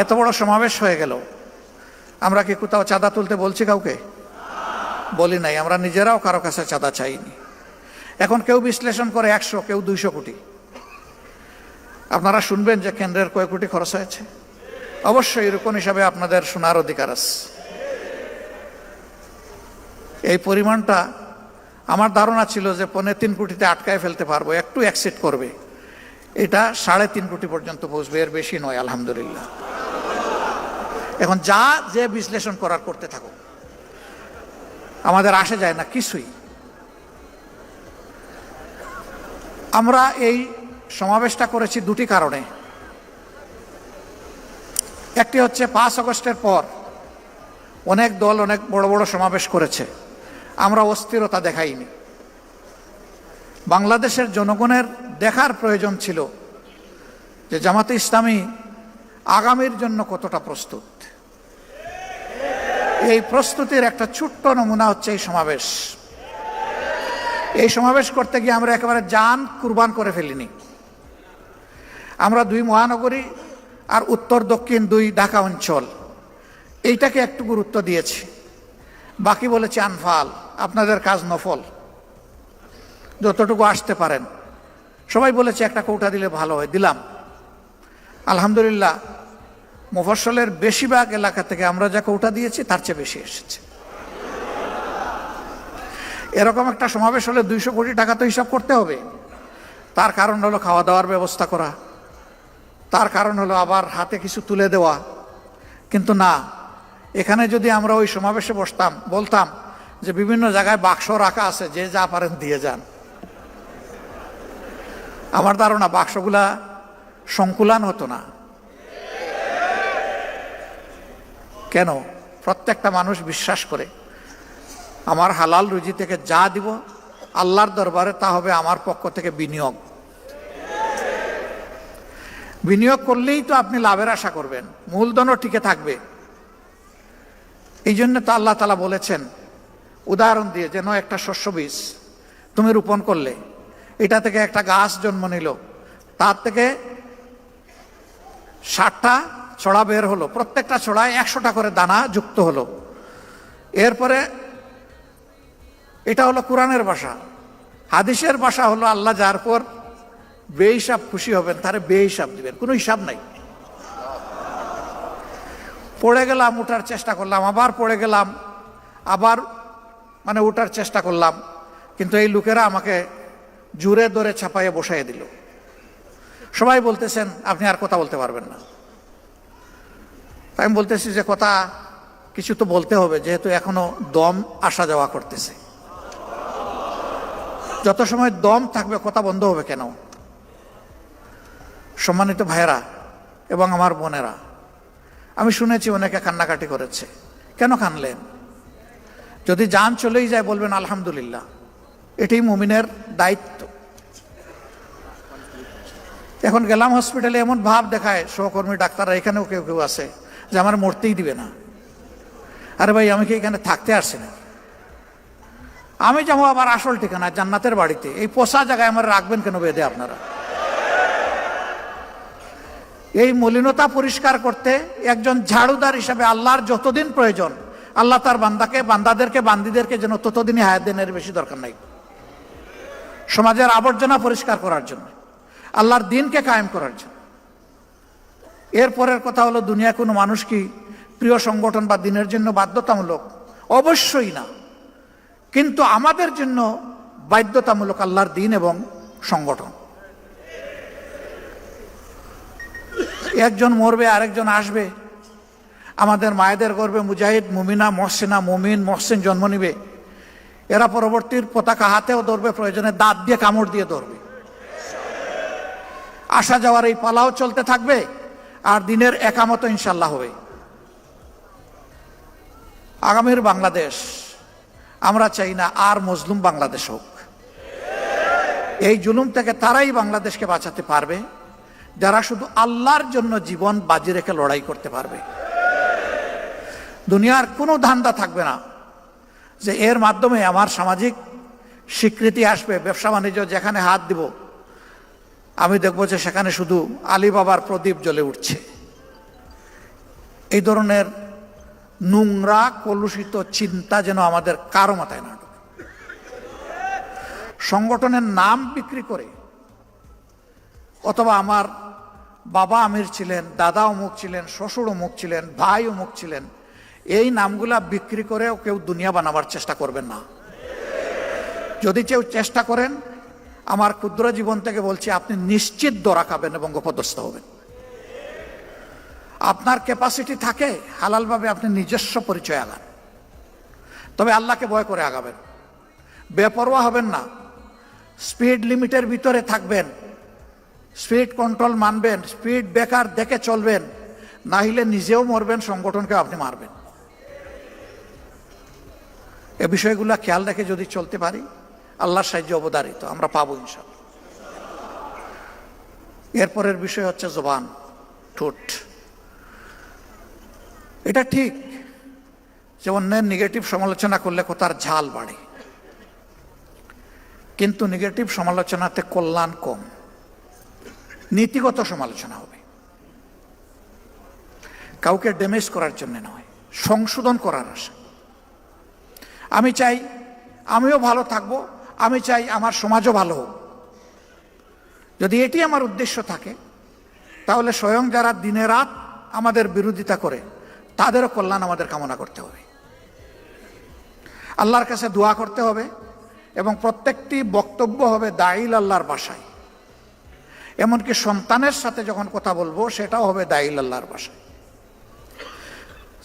এত বড় সমাবেশ হয়ে গেল, আমরা কি কোথাও চাঁদা তুলতে বলছি? কাউকে বলি নাই। আমরা নিজেরাও কারো কাছে চাঁদা চাইনি। এখন কেউ বিশ্লেষণ করে 100, কেউ 200 কোটি। আপনারা শুনবেন যে কেন্দ্রের কয় কোটি খরচ হয়েছে। অবশ্যই এরকম হিসাবে আপনাদের শোনার অধিকার আছে। এই পরিমাণটা আমার ধারণা ছিল যে 3.25 কোটিতে আটকায় ফেলতে পারবো, একটু অ্যাক্সিড করবে। এটা 3.5 কোটি পর্যন্ত পৌঁছবে, এর বেশি নয় আলহামদুলিল্লাহ। এখন যা যে বিশ্লেষণ করার করতে থাকো, আমাদের আসে যায় না কিছুই। আমরা এই সমাবেশটা করেছি দুটি কারণে। একটি হচ্ছে 5 আগস্টের পর অনেক দল অনেক বড় বড় সমাবেশ করেছে, আমরা অস্থিরতা দেখাইনি। বাংলাদেশের জনগণের দেখার প্রয়োজন ছিল যে জামাতে ইসলামী আগামীর জন্য কতটা প্রস্তুত। এই প্রস্তুতির একটা ছোট্ট নমুনা হচ্ছে এই সমাবেশ। এই সমাবেশ করতে গিয়ে আমরা একেবারে জান কুরবান করে ফেলিনি। আমরা 2 মহানগরী আর উত্তর দক্ষিণ 2 ঢাকা অঞ্চল, এইটাকে একটু গুরুত্ব দিয়েছি। বাকি বলেছি আনফাল, আপনাদের কাজ নফল, যতটুকু আসতে পারেন। সবাই বলেছে একটা কৌটা দিলে ভালো হয়, দিলাম। আলহামদুলিল্লাহ, মুফস্সলের বেশিরভাগ এলাকা থেকে আমরা যা কৌটা দিয়েছি তার চেয়ে বেশি এসেছে। এরকম একটা সমাবেশ হলে 200 কোটি টাকা তো হিসাব করতে হবে। তার কারণ হলো খাওয়া দাওয়ার ব্যবস্থা করা, তার কারণ হলো আবার হাতে কিছু তুলে দেওয়া। কিন্তু না, এখানে যদি আমরা ওই সমাবেশে বসতাম, বলতাম যে বিভিন্ন জায়গায় বাক্স রাখা আছে, যে যা পারেন দিয়ে যান, আমার ধারণা বাক্সগুলা সংকুলান হতো না। কেন? প্রত্যেকটা মানুষ বিশ্বাস করে আমার হালাল রুজি থেকে যা দিব আল্লাহর দরবারে তা হবে আমার পক্ষ থেকে বিনিয়োগ। বিনিয়োগ করলেই তো আপনি লাভের আশা করবেন, মূলধনও টিকে থাকবে। এই জন্য তো আল্লাহ তাআলা বলেছেন উদাহরণ দিয়ে, যেন একটা শস্য বীজ তুমি রোপণ করলে, এটা থেকে একটা গাছ জন্ম নিল, তার থেকে 60টা ছড়া বের হলো, প্রত্যেকটা ছড়ায় 100টা করে দানা যুক্ত হলো। এরপরে এটা হলো কোরআনের ভাষা। হাদিসের ভাষা হলো আল্লাহ যার পর বেহিসাব খুশি হবেন তারে বেহিসাব দিবেন, কোনো হিসাব নাই। পড়ে গেলাম, উঠার চেষ্টা করলাম, আবার পড়ে গেলাম, আবার উঠার চেষ্টা করলাম, কিন্তু এই লোকেরা আমাকে জোরে ধরে ছাপাইয়ে বসাইয়ে দিল। সবাই বলতেছেন আপনি আর কথা বলতে পারবেন না। আমি বলতেছি যে কথা কিছু তো বলতে হবে, যেহেতু এখনো দম আসা যাওয়া করতেছে। যত সময় দম থাকবে কথা বন্ধ হবে কেন? সম্মানিত ভাইয়েরা এবং আমার বোনেরা, আমি শুনেছি অনেকে কান্নাকাটি করেছে। কেন কানলেন? যদি জান চলেই যায় বলবেন আলহামদুলিল্লাহ, এটাই মুমিনের দায়িত্ব। এখন গেলাম হসপিটালে, এমন ভাব দেখায় সহকর্মী ডাক্তাররা, এখানেও কেউ কেউ আছে, যে আমার মরতেই দিবে না। আরে ভাই, আমি কি এখানে থাকতে আসছি না? আমি যাবো আবার আসল ঠিকানা জান্নাতের বাড়িতে, এই পোষা জায়গায় আমার রাখবেন কেন বেঁধে আপনারা? এই মলিনতা পরিষ্কার করতে একজন ঝাড়ুদার হিসাবে আল্লাহর যতদিন প্রয়োজন, আল্লাহ তার বান্দাদেরকে বান্দিদেরকে যেন ততদিনই হায়াত দেন, এর বেশি দরকার নাই। সমাজের আবর্জনা পরিষ্কার করার জন্য, আল্লাহর দ্বীনকে কায়েম করার জন্য। এরপরের কথা হলো, দুনিয়া কোনো মানুষ কি প্রিয় সংগঠন বা দ্বীনের জন্য বাধ্যতামূলক? অবশ্যই না, কিন্তু আমাদের জন্য বাধ্যতামূলক আল্লাহর দ্বীন এবং সংগঠন। একজন মরবে, আরেকজন আসবে। আমাদের মায়েদের গর্ভে মুজাহিদ, মুমিনা, মহসিনা, মুমিন, মহসিন জন্ম নিবে। এরা পরবর্তীর পতাকা হাতেও ধরবে, প্রয়োজনে দাঁত দিয়ে কামড় দিয়ে ধরবে। আসা যাওয়ার এই পালাও চলতে থাকবে, আর দিনের একামত ইনশাল্লাহ হবে। আগামীর বাংলাদেশ আমরা চাই না আর মজলুম বাংলাদেশ হোক। এই জুলুম থেকে তারাই বাংলাদেশকে বাঁচাতে পারবে যারা শুধু আল্লাহর জন্য জীবন বাজি রেখে লড়াই করতে পারবে। দুনিয়ার কোনো ধান্দা থাকবে না যে এর মাধ্যমে আমার সামাজিক স্বীকৃতি আসবে। ব্যবসা বাণিজ্য যেখানে হাত দিব, আমি দেখব যে সেখানে শুধু আলী বাবার প্রদীপ জ্বলে উঠছে। এই ধরনের নোংরা কলুষিত চিন্তা যেন আমাদের কারো মাথায় না ঢোকে। সংগঠনের নাম বিক্রি করে অথবা আমার বাবা আমির ছিলেন, দাদা অমুক ছিলেন, শ্বশুর অমুক ছিলেন, ভাই অমুক ছিলেন, এই নামগুলা বিক্রি করেও কেউ দুনিয়া বানাবার চেষ্টা করবেন না। যদি কেউ চেষ্টা করেন, আমার ক্ষুদ্র জীবন থেকে বলছি, আপনি নিশ্চিত দরা খাবেন এবং অপদস্থ হবেন। আপনার ক্যাপাসিটি থাকে, হালালভাবে আপনি নিজস্ব পরিচয় আগান, তবে আল্লাহকে ভয় করে আগাবেন। বেপরোয়া হবেন না, স্পিড লিমিটের ভিতরে থাকবেন, স্পিড কন্ট্রোল মানবেন, স্পিড ব্রেকার দেখে চলবেন, না হলে নিজেও মরবেন, সংগঠনকে আপনি মারবেন। এ বিষয়গুলো খেয়াল রেখে যদি চলতে পারি, আল্লাহর সাহায্য অবধারিত আমরা পাবো ইনশাআল্লাহ। এরপরের বিষয় হচ্ছে জবান, ঠোঁট। এটা ঠিক যে অন্যের নেগেটিভ সমালোচনা করলে কথার ঝাল বাড়ে, কিন্তু নেগেটিভ সমালোচনাতে কল্যাণ কম, নীতিগত সমালোচনা হবে। কাউকে ড্যামেজ করার জন্য নয়, সংশোধন করার আশা। আমি চাই আমিও ভালো থাকবো, আমি চাই আমার সমাজও ভালো হোক। যদি এটি আমার উদ্দেশ্য থাকে, তাহলে স্বয়ং যারা দিনে রাত আমাদের বিরোধিতা করে তাদেরও কল্যাণ আমাদের কামনা করতে হবে, আল্লাহর কাছে দোয়া করতে হবে, এবং প্রত্যেকটি বক্তব্য হবে দাইল আল্লাহর ভাষায়। এমনকি সন্তানের সাথে যখন কথা বলবো সেটাও হবে দাইল আল্লাহর ভাষায়।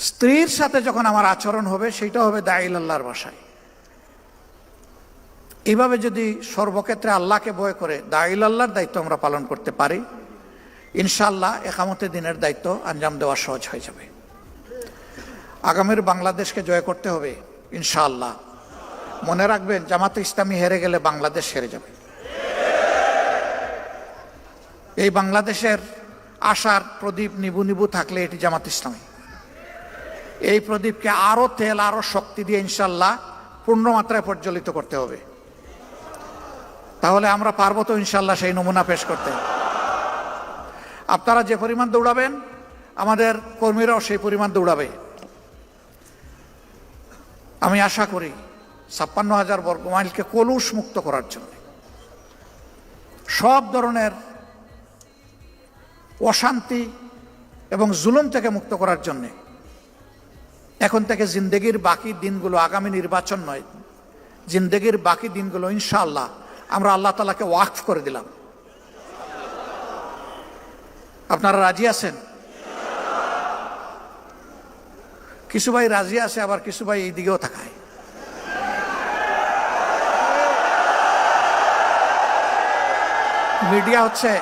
স্ত্রীর সাথে যখন আমার আচরণ হবে সেটাও হবে দাইল আল্লাহর ভাষায়। এইভাবে যদি সর্বক্ষেত্রে আল্লাহকে ভয় করে দাইল আল্লাহর দায়িত্ব আমরা পালন করতে পারি, ইনশাআল্লাহ একামতে দিনের দায়িত্ব আঞ্জাম দেওয়া সহজ হয়ে যাবে। আগামীর বাংলাদেশকে জয় করতে হবে ইনশাআল্লাহ। মনে রাখবেন, জামাতে ইসলামী হেরে গেলে বাংলাদেশ হেরে যাবে। এই বাংলাদেশের আশার প্রদীপ নিবু নিবু থাকলে এটি জামাত ইসলামী। এই প্রদীপকে আরো তেল, আরো শক্তি দিয়ে ইনশাআল্লাহ পূর্ণ মাত্রায় প্রজ্বলিত করতে হবে। তাহলে আমরা পারবো তো ইনশাআল্লাহ সেই নমুনা পেশ করতে। আপনারা যে পরিমাণ দৌড়াবেন, আমাদের কর্মীরাও সেই পরিমাণ দৌড়াবে। আমি আশা করি ৫৬,০০০ বর্গমাইলকে কলুষ মুক্ত করার জন্য, সব ধরনের অশান্তি এবং জুলুম থেকে মুক্ত করার জন্যে এখন থেকে জিন্দেগির বাকি দিনগুলো, আগামী নির্বাচন নয়, জিন্দেগির বাকি দিনগুলো ইনশাআল্লাহ আমরা আল্লাহ তাআলাকে ওয়াকফ করে দিলাম। আপনারা রাজি আছেন? কিছু ভাই রাজি আছে, আবার কিছু ভাই এই দিকেও তাকায়। মিডিয়া হচ্ছে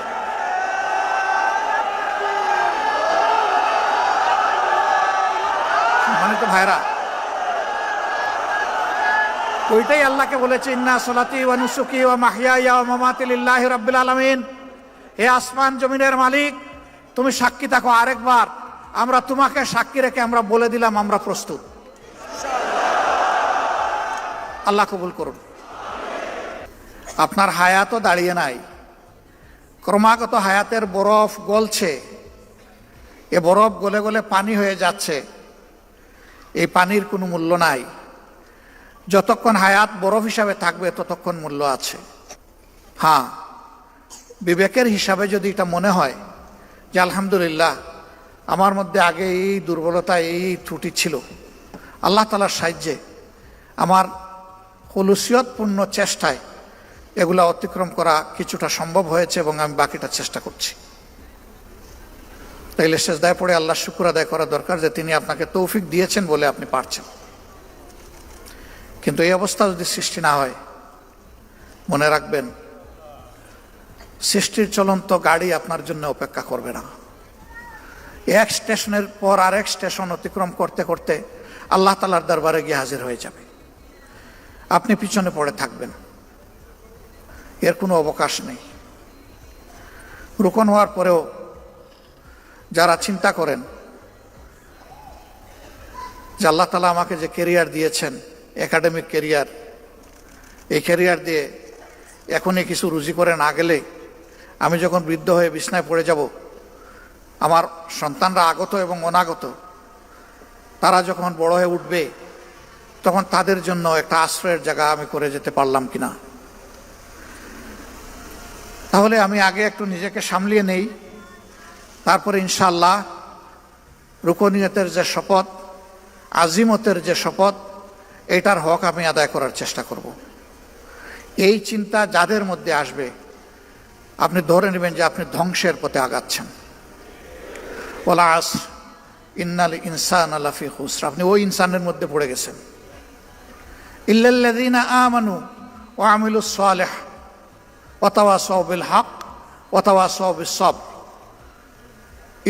সম্মানিত ভাইরা, ওইটাই আল্লাহকে বলেছে, ইন্না সলাতি ওয়া নুসুকি ওয়া মাহইয়ায়া ওয়া মামাতি লিল্লাহি রাব্বিল আলামিন। হে আসমান জমিনের মালিক, তুমি সাক্ষী থাকো। আরেকবার আমরা তোমাকে সাক্ষী রেখে আমরা বলে দিলাম আমরা প্রস্তুত। আল্লাহ কবুল করুন। আপনার হায়াতও দাঁড়িয়ে নাই, ক্রমাগত হায়াতের বরফ গলছে। এ বরফ গলে গলে পানি হয়ে যাচ্ছে। এই পানির কোনো মূল্য নাই। যতক্ষণ হায়াত বরফ হিসাবে থাকবে ততক্ষণ মূল্য আছে। হ্যাঁ, বিবেকের হিসাবে যদি এটা মনে হয় যে আলহামদুলিল্লাহ আমার মধ্যে আগে এই দুর্বলতা, এই ত্রুটি ছিল, আল্লাহ তাআলার সাহায্যে আমার খুলুসিয়তপূর্ণ চেষ্টায় এগুলা অতিক্রম করা কিছুটা সম্ভব হয়েছে এবং আমি বাকিটা চেষ্টা করছি, তাইলে সেজদায় পড়ে আল্লাহ শুকর আদায় করা দরকার যে তিনি আপনাকে তৌফিক দিয়েছেন বলে আপনি পারছেন। কিন্তু এই অবস্থা যদি সৃষ্টি না হয়, মনে রাখবেন সৃষ্টির চলন্ত গাড়ি আপনার জন্য অপেক্ষা করবে না। এক স্টেশনের পর আরেক স্টেশন অতিক্রম করতে করতে আল্লাহ তাআলার দরবারে গিয়ে হাজির হয়ে যাবে। আপনি পিছনে পড়ে থাকবেন, এর কোনো অবকাশ নেই। রোকন হওয়ার পরেও যারা চিন্তা করেন যে আল্লাহ তাআলা আমাকে যে ক্যারিয়ার দিয়েছেন, একাডেমিক ক্যারিয়ার, এই ক্যারিয়ার দিয়ে এখনই কিছু রুজি করে না গেলে আমি যখন বৃদ্ধ হয়ে বিছনায় পড়ে যাব, আমার সন্তানরা আগত এবং অনাগত তারা যখন বড় হয়ে উঠবে তখন তাদের জন্য একটা আশ্রয়ের জায়গা আমি করে যেতে পারলাম কিনা। তাহলে আমি আগে একটু নিজেকে সামলিয়ে নেই, তারপরে ইনশাআল্লাহ রুকনিয়তের যে শপথ, আজিমতের যে শপথ, এটার হক আমি আদায় করার চেষ্টা করব। এই চিন্তা যাদের মধ্যে আসবে আপনি ধরে নেবেন যে আপনি ধ্বংসের পথে আগাচ্ছেন। ওয়াল আসর ইন্নাল ইনসানা লাফি খুসর, আপনি ওই ইনসানের মধ্যে পড়ে গেছেন। ইল্লাল্লাযীনা আমানু ওয়া আমিলুস সালিহ ওয়া তাওয়াসাউ বিল হক ওয়া তাওয়াসাউ বিস সবর।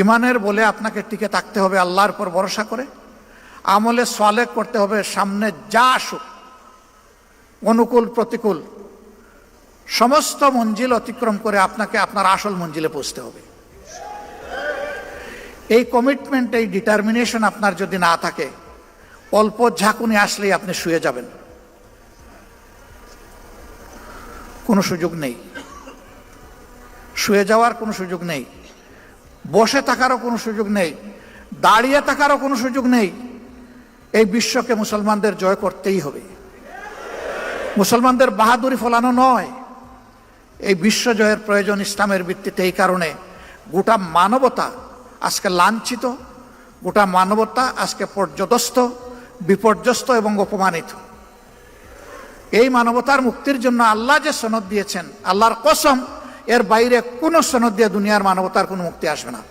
ইমানের বলে আপনাকে টিকে থাকতে হবে আল্লাহর উপর ভরসা করে, আমলে সালেহ করতে হবে, সামনে যা আসুক অনুকূল প্রতিকূল সমস্ত মঞ্জিল অতিক্রম করে আপনাকে আপনার আসল মঞ্জিলে পৌঁছতে হবে। এই কমিটমেন্ট, এই ডিটারমিনেশন আপনার যদি না থাকে, অল্প ঝাঁকুনি আসলেই আপনি শুয়ে যাবেন, কোনো সুযোগ নেই। শুয়ে যাওয়ার কোনো সুযোগ নেই, বসে থাকারও কোনো সুযোগ নেই, দাঁড়িয়ে থাকারও কোনো সুযোগ নেই। এই বিশ্বকে মুসলমানদের জয় করতেই হবে। মুসলমানদের বাহাদুরি ফলানো নয়, এই বিশ্ব জয়ের প্রয়োজন ইসলামের ভিত্তিতে। এই কারণে গোটা মানবতা আজকে লাঞ্ছিত, গোটা মানবতা আজকে পর্যদস্ত, বিপর্যস্ত এবং অপমানিত। এই মানবতার মুক্তির জন্য আল্লাহ যে সনদ দিয়েছেন, আল্লাহর কসম এর বাইরে কোনো সনদ দিয়ে দুনিয়ার মানবতার কোনো মুক্তি আসবে না।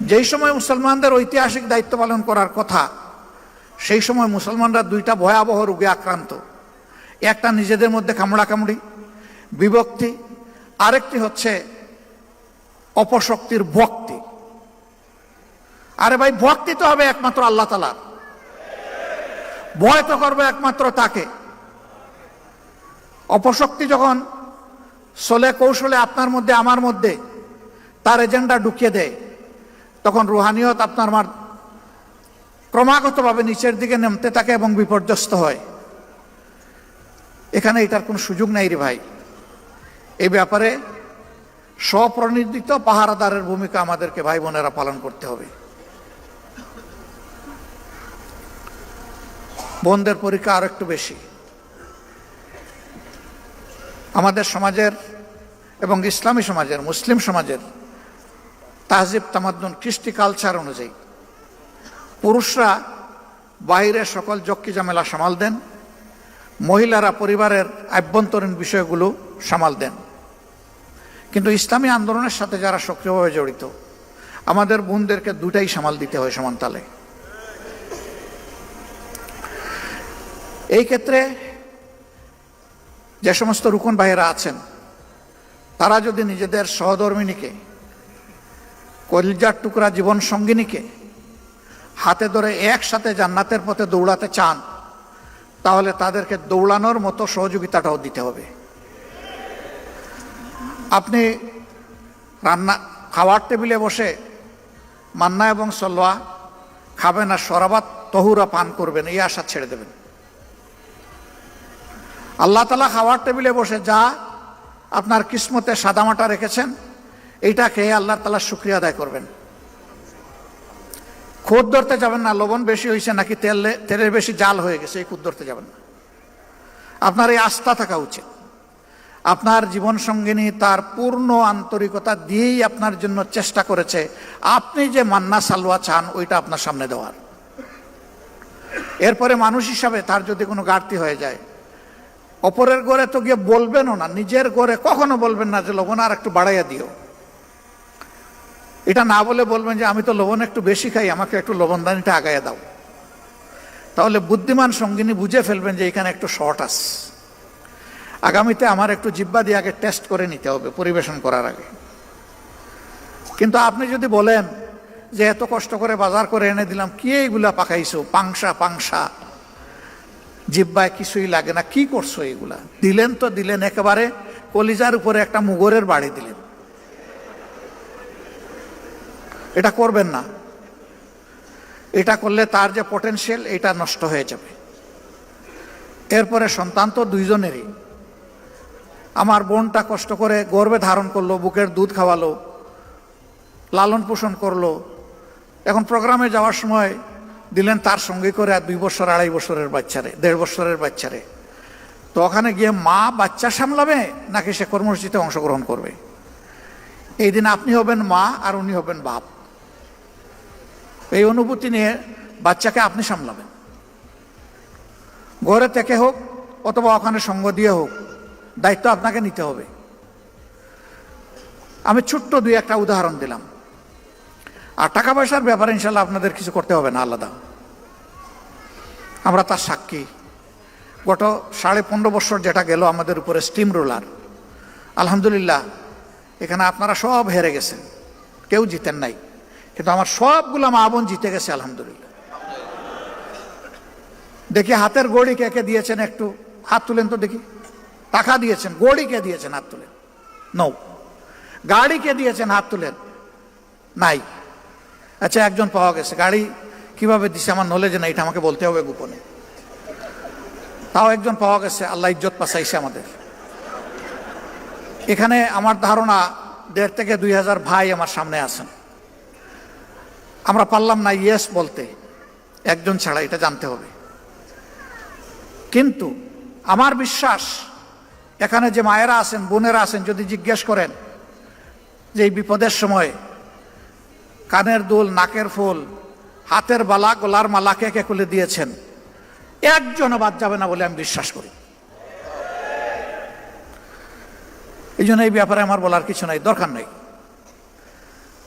যেই সময় মুসলমানদের ঐতিহাসিক দায়িত্ব পালন করার কথা, সেই সময় মুসলমানরা দুইটা ভয়াবহ রোগে আক্রান্ত। একটা নিজেদের মধ্যে কামড়াকামড়ি, বিভক্তি, আরেকটি হচ্ছে অপশক্তির ভক্তি। আরে ভাই, ভক্তি তো হবে একমাত্র আল্লাহ তাআলার, ভয় তো করবে একমাত্র তাকে। অপশক্তি যখন চলে কৌশলে আপনার মধ্যে আমার মধ্যে তার এজেন্ডা ঢুকিয়ে দেয়, তখন রুহানিয়ত আপনার আমার ক্রমাগতভাবে নিচের দিকে নামতে থাকে এবং বিপর্যস্ত হয়। এখানে এটার কোনো সুযোগ নাই রে ভাই। এই ব্যাপারে স্বপ্রণোদিত পাহারাদারের ভূমিকা আমাদেরকে ভাই বোনেরা পালন করতে হবে। বোনদের পরীক্ষা আরো একটু বেশি। আমাদের সমাজের এবং ইসলামী সমাজের, মুসলিম সমাজের তাহজিব তামাদ্দুন, কৃষ্টি কালচার অনুযায়ী পুরুষরা বাইরে সকল জক্কি ঝামেলা সামাল দেন, মহিলারা পরিবারের আভ্যন্তরীণ বিষয়গুলো সামাল দেন। কিন্তু ইসলামী আন্দোলনের সাথে যারা সক্রিয়ভাবে জড়িত, আমাদের বোনদেরকে দুটাই সামাল দিতে হয় সমান তালে। এই ক্ষেত্রে যে সমস্ত রুকন ভাইয়েরা আছেন, তারা যদি নিজেদের সহধর্মিনীকে, কলিজার টুকরা জীবন সঙ্গিনীকে হাতে ধরে একসাথে জান্নাতের পথে দৌড়াতে চান, তাহলে তাদেরকে দৌড়ানোর মতো সহযোগিতাটাও দিতে হবে। আপনি খাওয়ার টেবিলে বসে মান্না এবং সলওয়া খাবেন আর শরাবাত তহুরা পান করবেন, এই আশা ছেড়ে দেবেন। আল্লাহ তাআলা খাওয়ার টেবিলে বসে যা আপনার কিসমতে সাদামাটা রেখেছেন, এইটা খেয়ে আল্লাহ তাআলার শুকরিয়া আদায় করবেন। খুদ ধরতে যাবেন না, লবণ বেশি হয়েছে নাকি তেলের বেশি জাল হয়ে গেছে, এই খুদ ধরতে যাবেন না। আপনার এই আস্থা থাকা উচিত। আপনার জীবন সঙ্গিনী তার পূর্ণ আন্তরিকতা দিয়েই আপনার জন্য চেষ্টা করেছে আপনি যে মান্না সালওয়া চান ওইটা আপনার সামনে দেওয়ার। এরপরে মানুষ হিসাবে তার যদি কোনো ঘাটতি হয়ে যায়, অপরের ঘরে তো গিয়ে বলবেনও না, নিজের ঘরে কখনো বলবেন না যে লবণ আর একটু বাড়াইয়া দিও। এটা না বলে বলবেন যে আমি তো লবণ একটু বেশি খাই, আমাকে একটু লবণদানিটা আগাইয়া দাও। তাহলে বুদ্ধিমান সঙ্গিনী বুঝে ফেলবেন যে এখানে একটু শর্ট আছে, আগামীতে আমার একটু জিহ্বা দিয়ে আগে টেস্ট করে নিতে হবে পরিবেশন করার আগে। কিন্তু আপনি যদি বলেন যে এত কষ্ট করে বাজার করে এনে দিলাম, কি এইগুলা পাকাইছো, পাংশা, জিহ্বায় কিছুই লাগে না, কি করছো এইগুলা, দিলেন তো দিলেন, একেবারে কলিজার উপরে একটা মুগরের বাড়ি দিলেন। এটা করবেন না। এটা করলে তার যে পটেনশিয়াল এটা নষ্ট হয়ে যাবে। এরপরে সন্তান তো দুইজনেরই। আমার বোনটা কষ্ট করে গর্ভে ধারণ করলো, বুকের দুধ খাওয়ালো, লালন পোষণ করলো, এখন প্রোগ্রামে যাওয়ার সময় দিলেন তার সঙ্গে করে 2 বছর 2.5 বছরের বাচ্চারে, 1.5 বছরের বাচ্চারে। তো ওখানে গিয়ে মা বাচ্চা সামলাবে নাকি সে কর্মসূচিতে অংশগ্রহণ করবে? এই দিন আপনি হবেন মা আর উনি হবেন বাপ। এই অনুভূতি নিয়ে বাচ্চাকে আপনি সামলাবেন, ঘরে থেকে হোক অথবা ওখানে সঙ্গ দিয়ে হোক, দায়িত্ব আপনাকে নিতে হবে। আমি ছোট্ট 2-1টা উদাহরণ দিলাম। আর টাকা পয়সার ব্যাপারে ইনশাল্লাহ আপনাদের কিছু করতে হবে না, আলাদা, আমরা তার সাক্ষী। গত 15.5 বছর যেটা গেল আমাদের উপরে স্টিম রোলার, আলহামদুলিল্লাহ এখানে আপনারা সব হেরে গেছেন, কেউ জিতেন নাই, কিন্তু আমার সবগুলো মা বোন জিতে গেছে আলহামদুলিল্লাহ। দেখি হাতের গড়ি কে কে দিয়েছেন, একটু হাত তুলেন তো দেখি। টাকা দিয়েছেন, গড়ি কে দিয়েছেন হাত তুলেন? নো। গাড়ি কে দিয়েছেন হাত তুলেন? নাই। আচ্ছা, একজন পাওয়া গেছে। গাড়ি কিভাবে দিছে আমার নলেজে নাই, এটা আমাকে বলতে হবে গোপনে। তাও একজন পাওয়া গেছে, আল্লাহ ইজ্জত পাচাইছে আমাদের। এখানে আমার ধারণা 1.5 থেকে 2,000 ভাই আমার সামনে আছেন। আমরা পারলাম না ইয়েস বলতে, একজন ছাড়া, এটা জানতে হবে। কিন্তু আমার বিশ্বাস এখানে যে মায়েরা আছেন, বোনেরা আছেন, যদি জিজ্ঞেস করেন যে এই বিপদের সময় কানের দুল, নাকের ফুল, হাতের বালা, গলার মালা কে কে খুলে দিয়েছেন, একজনও বাদ যাবে না বলে আমি বিশ্বাস করি। এই জন্য এই ব্যাপারে আমার বলার কিছু নাই, দরকার নাই।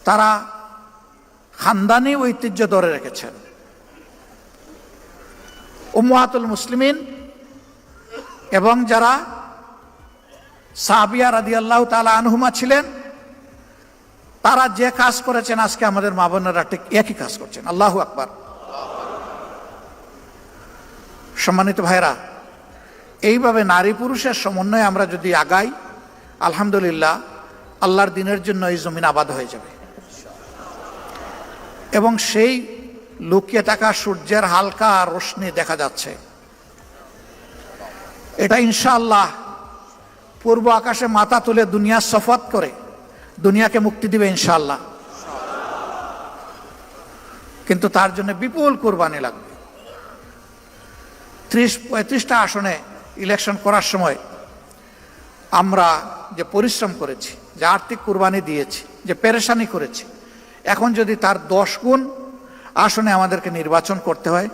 তারা খানদানি ঐতিহ্য ধরে রেখেছেন। উম্মাহাতুল মুসলিমিন এবং যারা সাহাবিয়া রাদিয়াল্লাহু তাআলা আনহুমা ছিলেন, তারা যে কাজ করেছেন আজকে আমাদের মা বোনেরা ঠিক একই কাজ করছেন। আল্লাহু আকবার। সম্মানিত ভাইরা, এইভাবে নারী পুরুষের সমন্বয়ে আমরা যদি আগাই, আলহামদুলিল্লাহ আল্লাহর দিনের জন্য এই জমিন আবাদ হয়ে যাবে। এবং সেই লুকিয়ে থাকা সূর্যের হালকা রোশনি দেখা যাচ্ছে, এটা ইনশাআল্লাহ পূর্ব আকাশে মাথা তুলে দুনিয়া শপথ করে দুনিয়াকে মুক্তি দিবে ইনশাআল্লাহ। কিন্তু তার জন্য বিপুল কুরবানি লাগবে। 30-35টা আসনে ইলেকশন করার সময় আমরা যে পরিশ্রম করেছি, যে আর্থিক কুরবানি দিয়েছি, যে পেরেশানি করেছি, এখন যদি তার 10 গুণ আসনে আমাদেরকে নির্বাচন করতে হয়,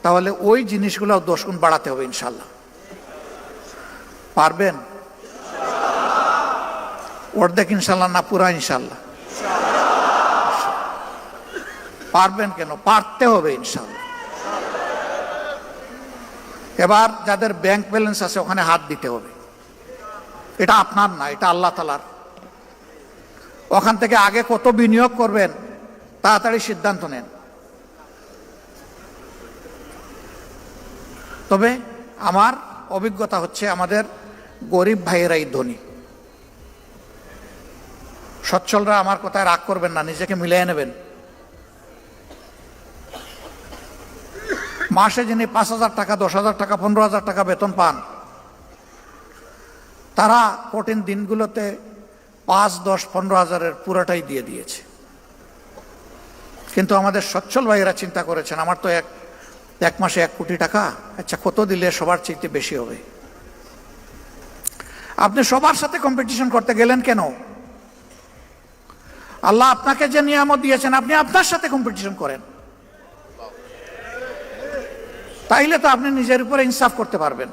তাহলে ওই জিনিসগুলো 10 গুণ বাড়াতে হবে ইনশাআল্লাহ। পারবেন? অর্ধেক ইনশাআল্লাহ না, পুরা ইনশাআল্লাহ? পারবেন কেন? পারতে হবে ইনশাআল্লাহ। এবার যাদের ব্যাংক ব্যালেন্স আছে ওখানে হাত দিতে হবে। এটা আপনার না, এটা আল্লাহ তাআলার। ওখান থেকে আগে কত বিনিয়োগ করবেন তাড়াতাড়ি সিদ্ধান্ত নেন। তবে আমার অভিজ্ঞতা হচ্ছে আমাদের গরিব ভাইয়েরাই ধনী। সচ্ছলরা আমার কথায় রাগ করবেন না, নিজেকে মিলিয়ে নেবেন। মাসে যিনি 5,000 টাকা, 10,000 টাকা, 15,000 টাকা বেতন পান, তারা কঠিন দিনগুলোতে 5, 10, 15,000-এর পুরোটাই দিয়ে দিয়েছে। কিন্তু আমাদের সচ্ছল ভাইয়েরা চিন্তা করেছেন, আমার তো এক মাসে 1 কোটি টাকা, আচ্ছা কত দিলে সবার চাইতে বেশি হবে? আপনি সবার সাথে কম্পিটিশন করতে গেলেন কেন? আল্লাহ আপনাকে যে নিয়ামত দিয়েছেন, আপনি আপনার সাথে কম্পিটিশন করেন। তাইলে তো আপনি নিজের উপরে ইনসাফ করতে পারবেন।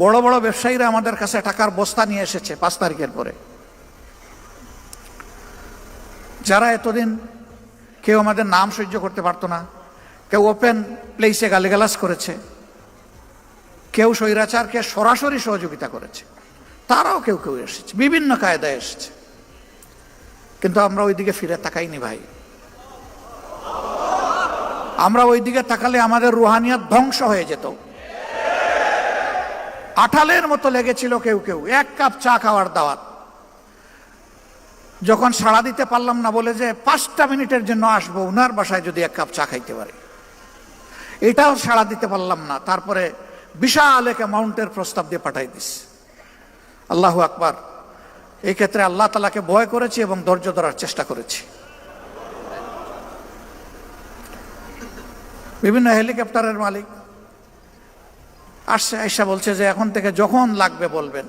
বড় বড় ব্যবসায়ীরা আমাদের কাছে টাকার বস্তা নিয়ে এসেছে 5 তারিখের পরে। যারা এতদিন কেউ আমাদের নাম সহ্য করতে পারতো না, কেউ ওপেন প্লেসে গালিগালাজ করেছে, কেউ স্বৈরাচারকে সরাসরি সহযোগিতা করেছে, তারাও কেউ কেউ এসেছে, বিভিন্ন কায়দায় এসেছে। কিন্তু আমরা ওইদিকে ফিরে তাকাইনি ভাই। আমরা ওইদিকে তাকালে আমাদের রুহানিয়াত ধ্বংস হয়ে যেত। আঠালের মতো লেগেছিল কেউ কেউ 1 কাপ চা খাওয়ার দাওয়াত, যখন সাড়া দিতে পারলাম না বলে যে 5টা মিনিটের জন্য আসবো উনার বাসায় যদি 1 কাপ চা খাইতে পারে, এটাও সাড়া দিতে পারলাম না। তারপরে বিশাল এক অ্যামাউন্টের প্রস্তাব দিয়ে পাঠাই দিস। আল্লাহু আকবার। এই ক্ষেত্রে আল্লাহ তাআলাকে ভয় করেছি এবং ধৈর্য ধরার চেষ্টা করেছি। বিভিন্ন হেলিকপ্টারের মালিক আসছে, আয়সা বলছে যে এখন থেকে যখন লাগবে বলবেন,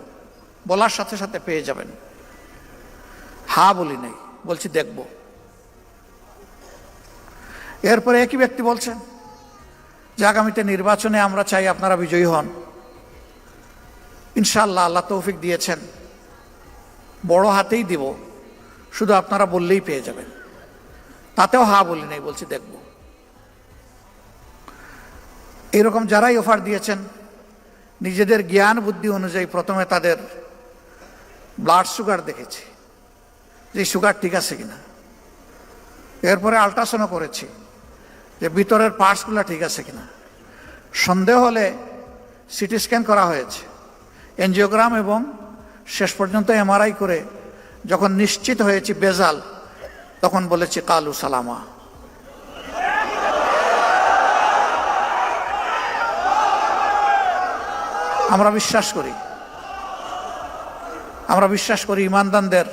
বলার সাথে সাথে পেয়ে যাবেন। হা বলি নাই, বলছি দেখব। এরপরে একই ব্যক্তি বলছেন যে আগামীতে নির্বাচনে আমরা চাই আপনারা বিজয়ী হন, ইনশাআল্লাহ আল্লাহ তৌফিক দিয়েছেন, বড় হাতেই দিব, শুধু আপনারা বললেই পেয়ে যাবেন। তাতেও হা বলি নাই, বলছি দেখব। এইরকম যারাই অফার দিয়েছেন নিজেদের জ্ঞান বুদ্ধি অনুযায়ী প্রথমে তাদের ব্লাড সুগার দেখেছি যে সুগার ঠিক আছে কিনা, এরপরে আল্ট্রাসাউন্ড করেছি যে ভিতরের পার্টসগুলো ঠিক আছে কিনা, সন্দেহ হলে সিটি স্ক্যান করা হয়েছে, এনজিওগ্রাম, এবং শেষ পর্যন্ত এমআরআই করে যখন নিশ্চিত হয়েছি বেজাল, তখন বলেছি কালু সালামা। আমরা বিশ্বাস করি ইমানদারদের,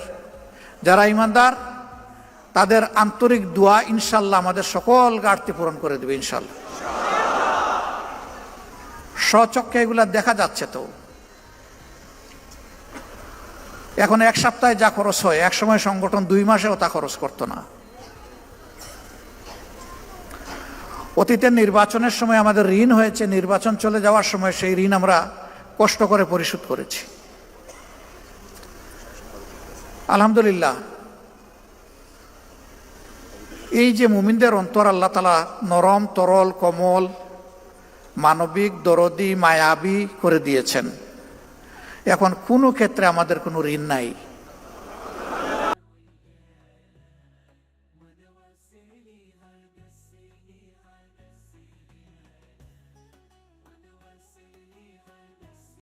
যারা ইমানদার তাদের আন্তরিক দোয়া ইনশাল্লাহ আমাদের সকল ঘাটতি পূরণ করে দেবে ইনশাল্লাহ। স্বচক্ষে এগুলা দেখা যাচ্ছে। তো এখন এক সপ্তাহে যা খরচ হয়, এক সময় সংগঠন 2 মাসেও তা খরচ করতো না। অতীতের নির্বাচনের সময় আমাদের ঋণ হয়েছে, নির্বাচন চলে যাওয়ার সময় সেই ঋণ আমরা কষ্ট করে পরিশোধ করেছি। আলহামদুলিল্লাহ, এই যে মুমিনদের অন্তর আল্লাহ তাআলা নরম, তরল, কোমল, মানবিক, দরদি, মায়াবী করে দিয়েছেন, এখন কোনো ক্ষেত্রে আমাদের কোনো ঋণ নাই।